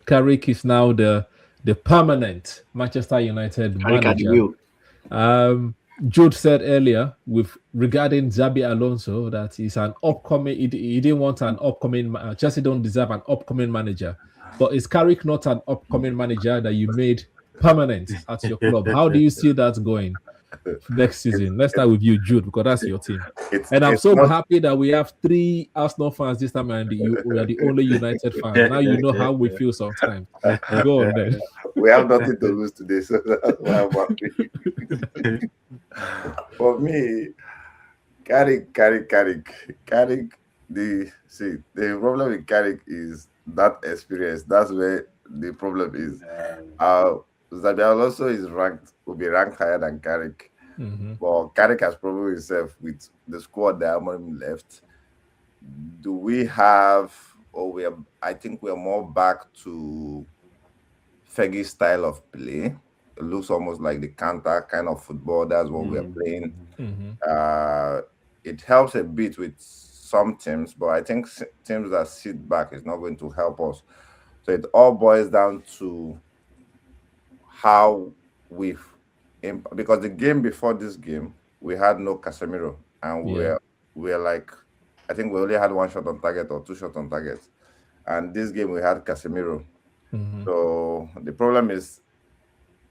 Carrick is now the permanent Manchester United manager. Jude said earlier regarding Xabi Alonso that he's an upcoming. He didn't want an upcoming. Chelsea don't deserve an upcoming manager. But is Carrick not an upcoming manager that you made permanent at your club? How do you see that going next season? Let's start with you, Jude, because that's your team. I'm so happy that we have 3 Arsenal fans this time, and we are the only United fan. Now you know how we feel sometimes. Go on then. We have nothing to lose today, so that's why I'm happy. For me, Carrick. The problem with Carrick is that experience. That's where the problem is. Xabi Alonso will be ranked higher than Carrick. But Carrick has proven himself with the squad that Amorim left. Do we have, I think we are more back to Fergie's style of play. It looks almost like the counter kind of football. That's what we are playing. It helps a bit with some teams, but I think teams that sit back is not going to help us. So it all boils down to how because the game before this game, we had no Casemiro, and we're like, I think we only had 1 shot on target or 2 shots on target. And this game we had Casemiro. So the problem is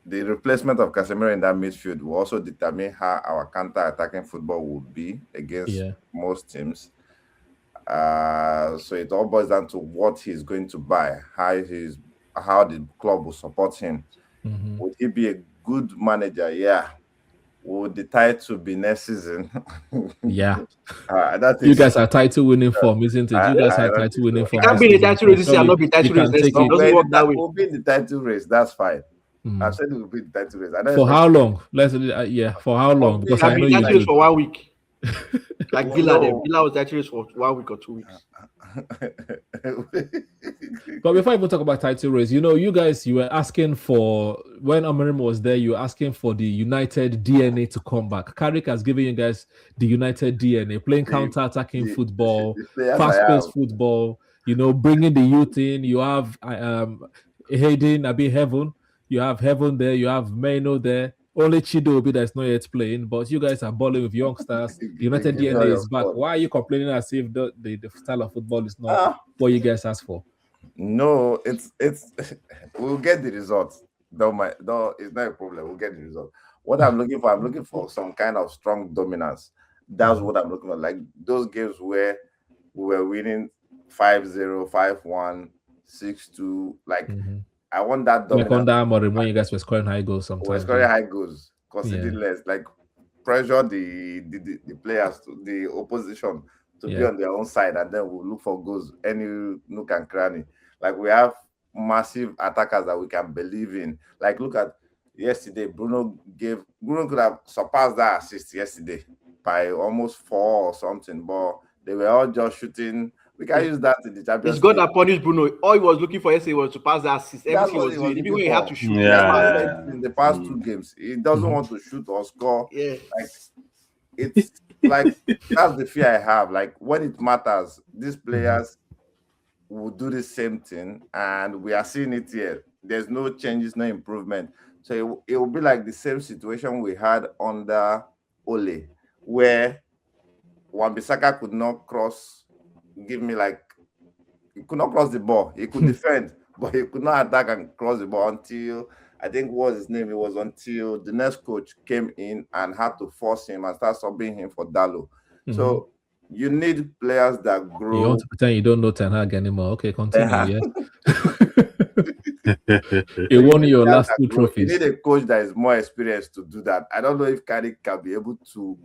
the replacement of Casemiro in that midfield will also determine how our counter-attacking football will be against most teams. So it all boils down to what he's going to buy, how the club will support him. Would he be a good manager? Yeah. Would the title be next season? Yeah. You guys are title winning form, isn't it? You guys are title winning form. It can't be the title race this year, not be title race next year. It doesn't work that way. We'll be the title race. That's fine. I said it will be the title race. For how long? For how long? Because I know you for 1 week. Like Villa was title race for 1 week or 2 weeks. But before I even talk about title race, you guys, you were asking for, when Amorim was there, you were asking for the United DNA to come back. Carrick has given you guys the United DNA, playing counter-attacking football, fast-paced football, bringing the youth in. You have Hayden, Heaven. You have Heaven there. You have Meno there. Only Chido that's not yet playing, but you guys are balling with youngsters. The United DNA is back. Why are you complaining as if the style of football is not what you guys asked for? No, it's we'll get the results. No, it's not a problem. We'll get the result. What I'm looking for some kind of strong dominance. That's what I'm looking for. Like those games where we were winning 5-0, 5-1, 6-2. Like I want that dominance. Like when you guys were scoring high goals sometimes. We're scoring high goals, conceding less. Like pressure the players, the opposition to be on their own side, and then we'll look for goals any nook and cranny. Like we have massive attackers that we can believe in. Like look at yesterday, Bruno could have surpassed that assist yesterday by almost 4 or something, but they were all just shooting. We can use that in the Champions League. It's God that punished Bruno. All he was looking for yesterday was to pass that assist. Everything was doing. Even when he had to shoot. In the past 2 games, he doesn't want to shoot or score. Yeah. Like it's like that's the fear I have. Like when it matters, these players will do the same thing, and we are seeing it here. There's no changes, no improvement. So it will be like the same situation we had under Ole, where Wan-Bissaka could not he could not cross the ball. He could defend, but he could not attack and cross the ball until, I think what was his name? It was until the next coach came in and had to force him and start subbing him for Dalo. So you need players that grow. You want to pretend you don't know Ten Hag anymore. Okay, continue. You won your last 2 trophies. You need a coach that is more experienced to do that. I don't know if Carrick can be able to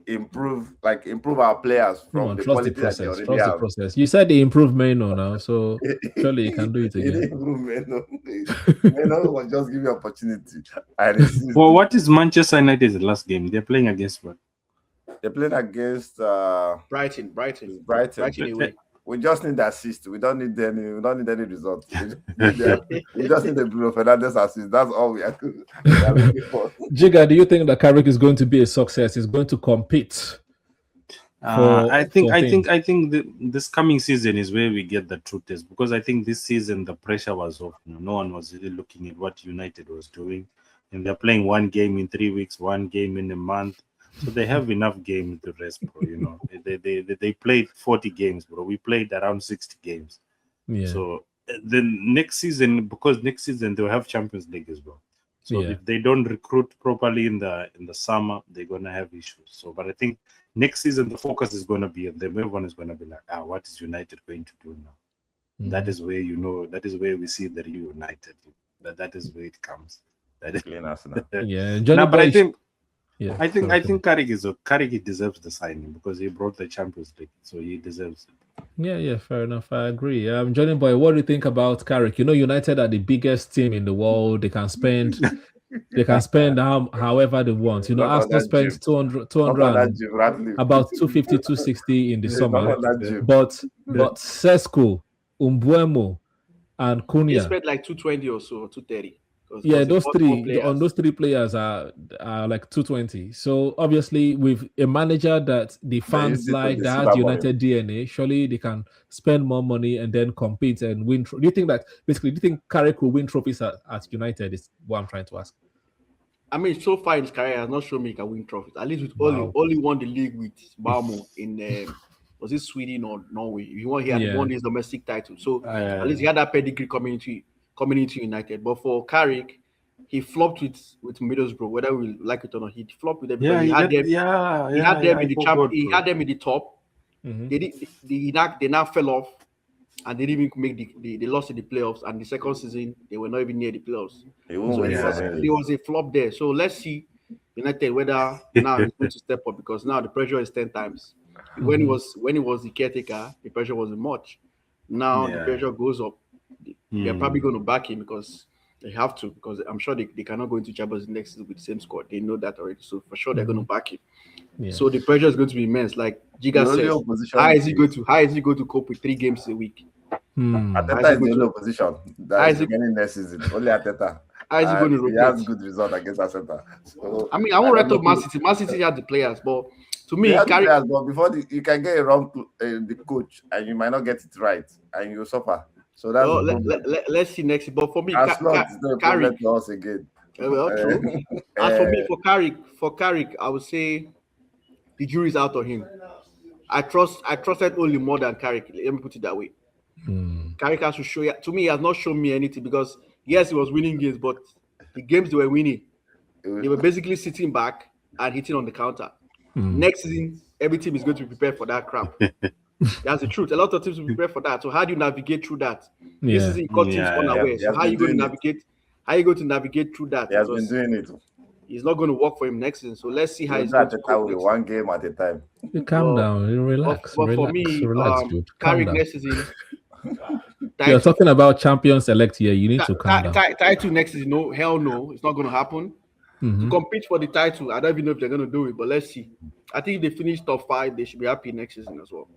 improve our players from the quality that they already have. The process. You said they improved Meno now, so surely you can do it again. Meno was just give you opportunity. Well, what is Manchester United's last game? They're playing against what? They're playing against Brighton. Away. We just need the assist. We don't need any results. We just need the Bruno Fernandes assist. That's all we are looking for. Jiga, do you think that Carrick is going to be a success? Is going to compete? I think this coming season is where we get the true test, because I think this season the pressure was off. No one was really looking at what United was doing, and they're playing one game in 3 weeks, one game in a month, so they have enough games to rest, bro. They played 40 games, bro. We played around 60 games. Yeah. So then next season, because next season they'll have Champions League as well. So if they don't recruit properly in the summer, they're gonna have issues. So, but I think next season the focus is gonna be on them. Everyone is gonna be like, what is United going to do now? That is where that is where we see the real United. That is where it comes. That is yeah. No, but I think Carrick Carrick deserves the signing because he brought the Champions League, so he deserves it. Yeah, fair enough. I agree. Johnny Boy, what do you think about Carrick? United are the biggest team in the world. They can spend however they want. Arsenal spent 200 about 250, 260 in the summer. But Sesko, Umbuemo, and Cunha. They spent like 220 or so, 230. Yeah, those three players are like 220. So obviously, with a manager that the fans like, that has United DNA, surely they can spend more money and then compete and win. Do you think Carrick will win trophies at United? Is what I'm trying to ask. I mean, so far in his career, he has not shown me he can win trophies. At least with only won the league with Malmo in was it Sweden or Norway? He won his domestic title. So at least he had that pedigree coming into United. But for Carrick, he flopped with Middlesbrough, whether we like it or not. He flopped with them. He had them in the top. Mm-hmm. They now fell off, and they didn't even make they lost in the playoffs. And the second season, they were not even near the playoffs. There was a flop there. So let's see United whether now he's going to step up, because now the pressure is 10 times. When he was the caretaker, the pressure wasn't much. Now the pressure goes up. They're probably going to back him because they have to, because I'm sure they cannot go into Champions next season with the same squad. They know that already. So for sure they're going to back him. Yeah. So the pressure is going to be immense. Like Giga says, how is he going to cope with 3 games a week? Ateta is the only opposition that is beginning next season. Only Ateta. How is he going to rotate? He has good result against Ateta. So, I mean, I won't write up Man City. Man City had the players, but to me, but before you can get it wrong, the coach, and you might not get it right, and you suffer. So that's let's see next. But for me, Carrick lost again. Well, true. As for me, for Carrick, I would say the jury's out on him. I trusted only more than Carrick. Let me put it that way. Carrick has to show. To me, he has not shown me anything, because yes, he was winning games, but the games they were winning, they were basically sitting back and hitting on the counter. Next season, every team is going to be prepared for that crap. That's the truth. A lot of teams will be prepared for that. So how do you navigate through that? This is in teams unaware. So how are you going to navigate? How are you going to navigate through that? He has been doing it. It's not going to work for him next season. So let's see how he's going to cope. One game at a time. You calm down. You relax. But for me, dude. Carrick next season. You're talking about champions elect here. You need to calm down. Title next season? No, hell no. It's not going to happen. To compete for the title, I don't even know if they're going to do it, but let's see. I think if they finish top 5, they should be happy next season as well.